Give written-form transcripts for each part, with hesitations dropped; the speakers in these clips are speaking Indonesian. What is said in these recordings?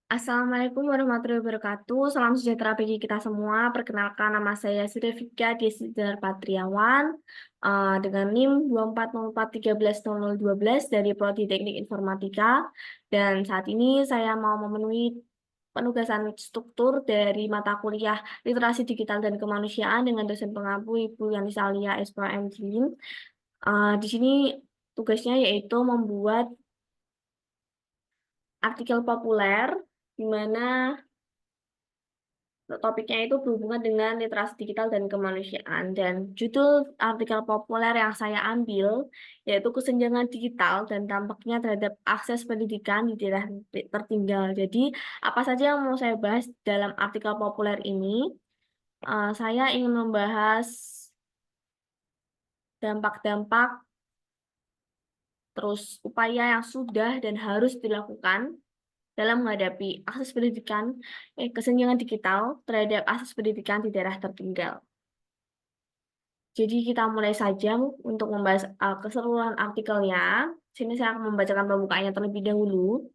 Assalamualaikum warahmatullahi wabarakatuh. Salam sejahtera bagi kita semua. Perkenalkan, nama saya Sylvia Desidar Patriawan dengan NIM 2404130012 dari Prodi Teknik Informatika. Dan saat ini saya mau memenuhi penugasan struktur dari mata kuliah Literasi Digital dan Kemanusiaan dengan dosen pengampu Ibu Yanisa Alia SPM. Di sini tugasnya yaitu membuat artikel populer di mana topiknya itu berhubungan dengan literasi digital dan kemanusiaan. Dan judul artikel populer yang saya ambil yaitu kesenjangan digital dan dampaknya terhadap akses pendidikan di daerah tertinggal. Jadi, apa saja yang mau saya bahas dalam artikel populer ini? Saya ingin membahas dampak-dampak, terus upaya yang sudah dan harus dilakukan dalam menghadapi akses pendidikan, kesenjangan digital terhadap akses pendidikan di daerah tertinggal. Jadi kita mulai saja untuk membahas keseluruhan artikelnya. Sini saya akan membacakan pembukaannya terlebih dahulu.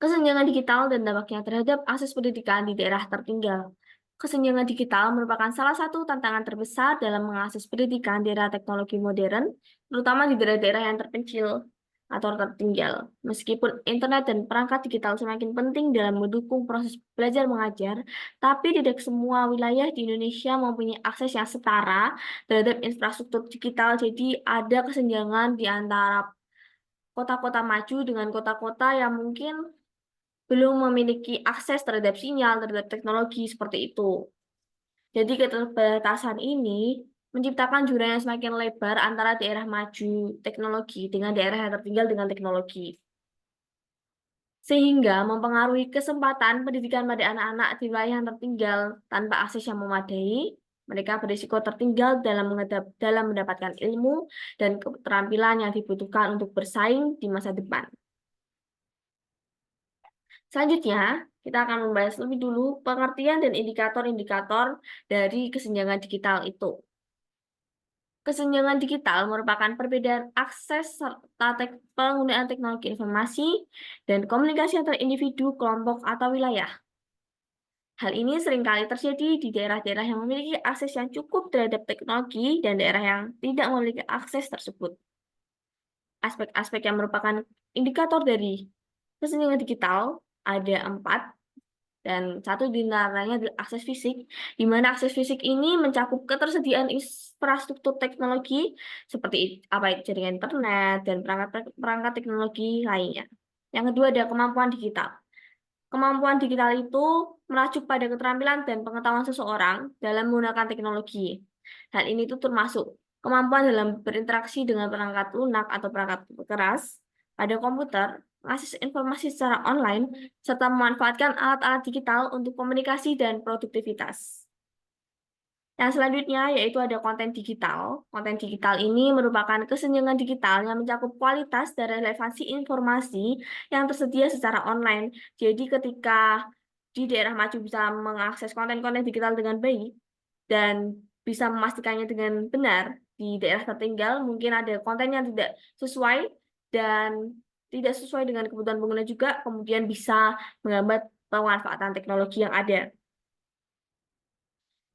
Kesenjangan digital dan dampaknya terhadap akses pendidikan di daerah tertinggal. Kesenjangan digital merupakan salah satu tantangan terbesar dalam mengakses pendidikan di era teknologi modern, terutama di daerah-daerah yang terpencil atau tertinggal. Meskipun internet dan perangkat digital semakin penting dalam mendukung proses belajar mengajar, tapi tidak semua wilayah di Indonesia mempunyai akses yang setara terhadap infrastruktur digital. Jadi ada kesenjangan di antara kota-kota maju dengan kota-kota yang mungkin belum memiliki akses terhadap sinyal, terhadap teknologi seperti itu. Jadi keterbatasan ini menciptakan jurang yang semakin lebar antara daerah maju teknologi dengan daerah yang tertinggal dengan teknologi. Sehingga mempengaruhi kesempatan pendidikan pada anak-anak di wilayah yang tertinggal tanpa akses yang memadai. Mereka berisiko tertinggal dalam mendapatkan ilmu dan keterampilan yang dibutuhkan untuk bersaing di masa depan. Selanjutnya, kita akan membahas lebih dulu pengertian dan indikator-indikator dari kesenjangan digital itu. Kesenjangan digital merupakan perbedaan akses serta penggunaan teknologi informasi dan komunikasi antar individu, kelompok, atau wilayah. Hal ini seringkali terjadi di daerah-daerah yang memiliki akses yang cukup terhadap teknologi dan daerah yang tidak memiliki akses tersebut. Aspek-aspek yang merupakan indikator dari kesenjangan digital ada 4, dan satu di antaranya adalah akses fisik, di mana akses fisik ini mencakup ketersediaan infrastruktur teknologi seperti jaringan internet dan perangkat teknologi lainnya. Yang kedua ada kemampuan digital. Kemampuan digital itu merujuk pada keterampilan dan pengetahuan seseorang dalam menggunakan teknologi. Hal ini itu termasuk kemampuan dalam berinteraksi dengan perangkat lunak atau perangkat keras pada komputer, mengakses informasi secara online, serta memanfaatkan alat-alat digital untuk komunikasi dan produktivitas. Yang selanjutnya yaitu ada konten digital. Konten digital ini merupakan kesenjangan digital yang mencakup kualitas dan relevansi informasi yang tersedia secara online. Jadi ketika di daerah maju bisa mengakses konten-konten digital dengan baik dan bisa memastikannya dengan benar, di daerah tertinggal mungkin ada konten yang tidak sesuai dan tidak sesuai dengan kebutuhan pengguna juga, kemudian bisa menghambat pemanfaatan teknologi yang ada.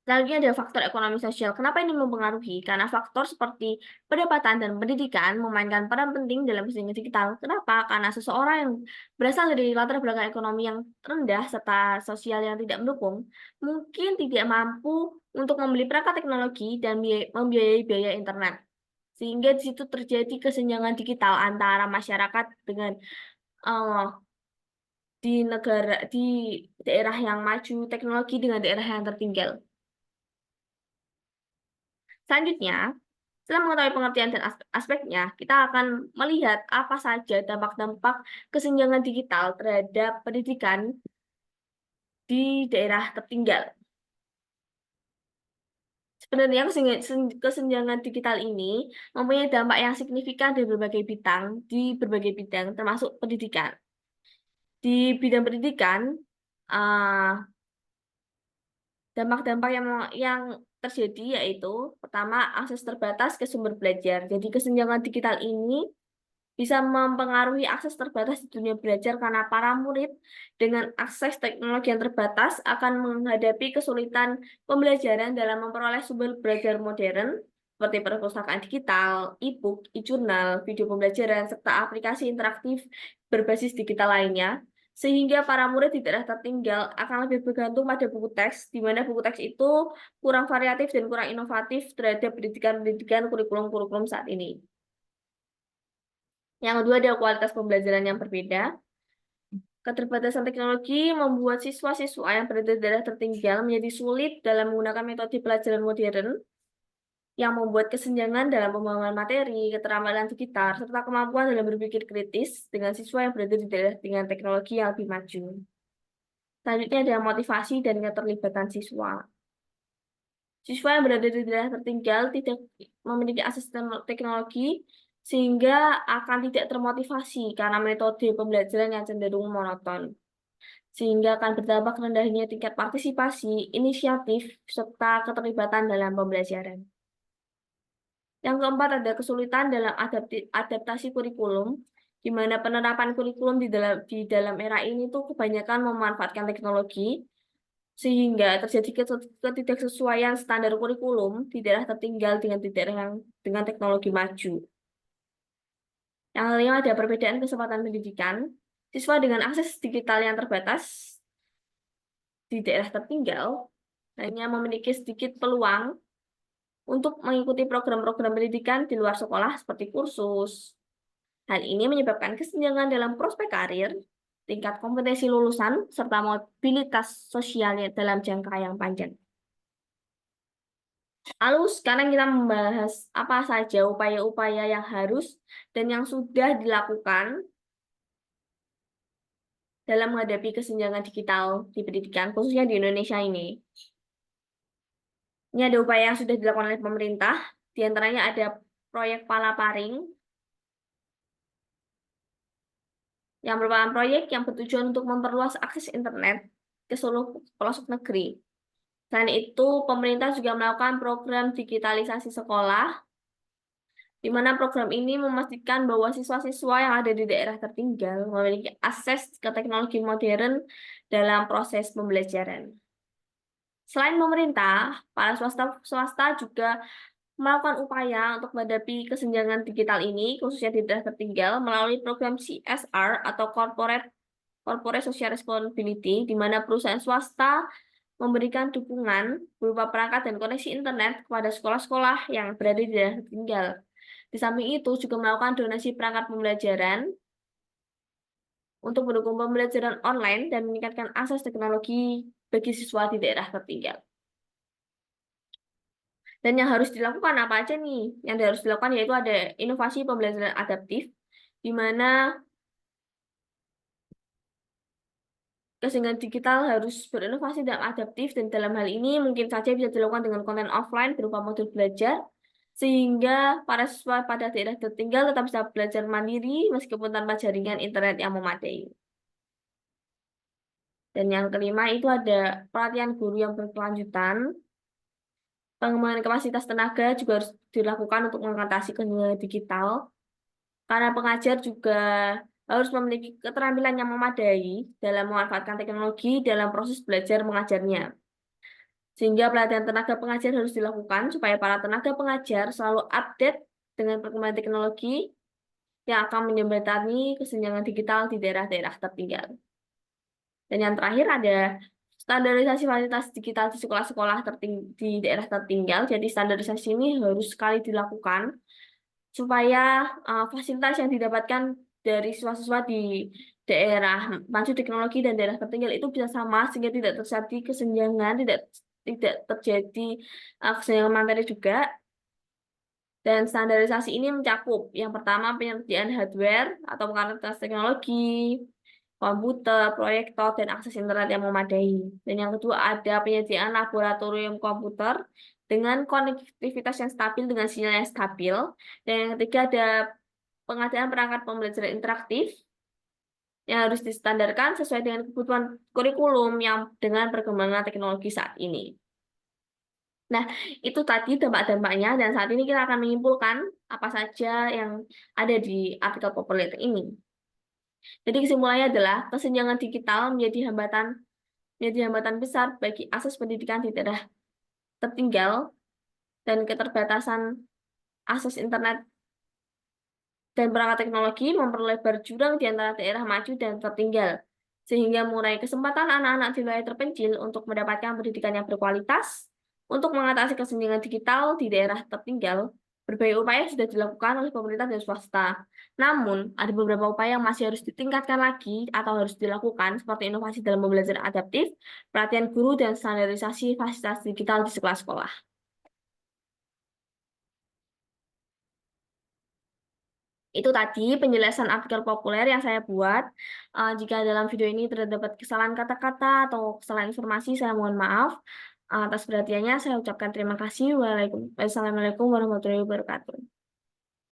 Selanjutnya ada faktor ekonomi sosial. Kenapa ini mempengaruhi? Karena faktor seperti pendapatan dan pendidikan memainkan peran penting dalam kesenjangan digital. Kenapa? Karena seseorang yang berasal dari latar belakang ekonomi yang rendah serta sosial yang tidak mendukung, mungkin tidak mampu untuk membeli perangkat teknologi dan membiayai biaya internet. Sehingga di situ terjadi kesenjangan digital antara masyarakat dengan uh, di daerah yang maju teknologi dengan daerah yang tertinggal. Selanjutnya, setelah mengetahui pengertian dan aspeknya, kita akan melihat apa saja dampak-dampak kesenjangan digital terhadap pendidikan di daerah tertinggal. Sebenarnya kesenjangan digital ini mempunyai dampak yang signifikan di berbagai bidang, termasuk pendidikan. Di bidang pendidikan, uh, dampak-dampak yang terjadi yaitu pertama akses terbatas ke sumber belajar. Jadi kesenjangan digital ini bisa mempengaruhi akses terbatas di dunia belajar karena para murid dengan akses teknologi yang terbatas akan menghadapi kesulitan pembelajaran dalam memperoleh sumber belajar modern seperti perpustakaan digital, e-book, e-jurnal, video pembelajaran, serta aplikasi interaktif berbasis digital lainnya, sehingga para murid tidak tertinggal akan lebih bergantung pada buku teks, di mana buku teks itu kurang variatif dan kurang inovatif terhadap pendidikan-pendidikan kurikulum-kurikulum saat ini. Yang kedua ada kualitas pembelajaran yang berbeda. Keterbatasan teknologi membuat siswa-siswa yang berada di daerah tertinggal menjadi sulit dalam menggunakan metode pelajaran modern yang membuat kesenjangan dalam pemahaman materi, keterampilan digital, serta kemampuan dalam berpikir kritis dengan siswa yang berada di daerah dengan teknologi yang lebih maju. Selanjutnya ada motivasi dan keterlibatan siswa. Siswa yang berada di daerah tertinggal tidak memiliki akses teknologi sehingga akan tidak termotivasi karena metode pembelajaran yang cenderung monoton. Sehingga akan berdampak rendahnya tingkat partisipasi, inisiatif, serta keterlibatan dalam pembelajaran. Yang keempat ada kesulitan dalam adaptasi kurikulum, di mana penerapan kurikulum di dalam era ini tuh kebanyakan memanfaatkan teknologi, sehingga terjadi ketidaksesuaian standar kurikulum di daerah tertinggal dengan di daerah yang dengan teknologi maju. Yang kelima ada perbedaan kesempatan pendidikan. Siswa dengan akses digital yang terbatas di daerah tertinggal hanya memiliki sedikit peluang untuk mengikuti program-program pendidikan di luar sekolah seperti kursus. Hal ini menyebabkan kesenjangan dalam prospek karir, tingkat kompetensi lulusan, serta mobilitas sosialnya dalam jangka yang panjang. Lalu sekarang kita membahas apa saja upaya-upaya yang harus dan yang sudah dilakukan dalam menghadapi kesenjangan digital di pendidikan, khususnya di Indonesia ini. Ini ada upaya yang sudah dilakukan oleh pemerintah, diantaranya ada proyek Palaparing, yang merupakan proyek yang bertujuan untuk memperluas akses internet ke seluruh pelosok negeri. Selain itu, pemerintah juga melakukan program digitalisasi sekolah, di mana program ini memastikan bahwa siswa-siswa yang ada di daerah tertinggal memiliki akses ke teknologi modern dalam proses pembelajaran. Selain pemerintah, para swasta juga melakukan upaya untuk menghadapi kesenjangan digital ini, khususnya di daerah tertinggal, melalui program CSR atau Corporate Social Responsibility, di mana perusahaan swasta memberikan dukungan berupa perangkat dan koneksi internet kepada sekolah-sekolah yang berada di daerah tertinggal. Di samping itu juga melakukan donasi perangkat pembelajaran untuk mendukung pembelajaran online dan meningkatkan akses teknologi bagi siswa di daerah tertinggal. Dan yang harus dilakukan apa aja nih? Yang harus dilakukan yaitu ada inovasi pembelajaran adaptif, di mana kesenjangan digital harus berinovasi dan adaptif, dan dalam hal ini mungkin saja bisa dilakukan dengan konten offline berupa modul belajar, sehingga para siswa pada daerah tertinggal tetap bisa belajar mandiri meskipun tanpa jaringan internet yang memadai. Dan yang kelima itu ada pelatihan guru yang berkelanjutan. Pengembangan kapasitas tenaga juga harus dilakukan untuk mengatasi kesenjangan digital, karena pengajar juga harus memiliki keterampilan yang memadai dalam memanfaatkan teknologi dalam proses belajar mengajarnya. Sehingga pelatihan tenaga pengajar harus dilakukan supaya para tenaga pengajar selalu update dengan perkembangan teknologi yang akan menjembatani kesenjangan digital di daerah-daerah tertinggal. Dan yang terakhir ada standarisasi fasilitas digital di sekolah-sekolah di daerah tertinggal. Jadi standarisasi ini harus sekali dilakukan supaya fasilitas yang didapatkan dari siswa-siswa di daerah maju teknologi dan daerah tertinggal itu bisa sama, sehingga tidak terjadi kesenjangan, tidak terjadi kesenjangan materi juga. Dan standarisasi ini mencakup yang pertama penyediaan hardware atau peralatan teknologi, komputer, proyektor, dan akses internet yang memadai. Dan yang kedua ada penyediaan laboratorium komputer dengan konektivitas yang stabil dengan sinyal yang stabil. Dan yang ketiga ada pengadaan perangkat pembelajaran interaktif yang harus distandarkan sesuai dengan kebutuhan kurikulum yang dengan perkembangan teknologi saat ini. Nah, itu tadi dampak-dampaknya, dan saat ini kita akan menyimpulkan apa saja yang ada di artikel populer ini. Jadi kesimpulannya adalah kesenjangan digital menjadi hambatan besar bagi akses pendidikan di daerah tertinggal, dan keterbatasan akses internet dan perangkat teknologi memperlebar jurang di antara daerah maju dan tertinggal, sehingga mengurangi kesempatan anak-anak di wilayah terpencil untuk mendapatkan pendidikan yang berkualitas. Untuk mengatasi kesenjangan digital di daerah tertinggal, berbagai upaya sudah dilakukan oleh pemerintah dan swasta. Namun, ada beberapa upaya yang masih harus ditingkatkan lagi atau harus dilakukan, seperti inovasi dalam pembelajaran adaptif, pelatihan guru, dan standarisasi fasilitas digital di sekolah-sekolah. Itu tadi penjelasan artikel populer yang saya buat. Jika dalam video ini terdapat kesalahan kata-kata atau kesalahan informasi, saya mohon maaf. Atas perhatiannya, saya ucapkan terima kasih. Wassalamualaikum warahmatullahi wabarakatuh.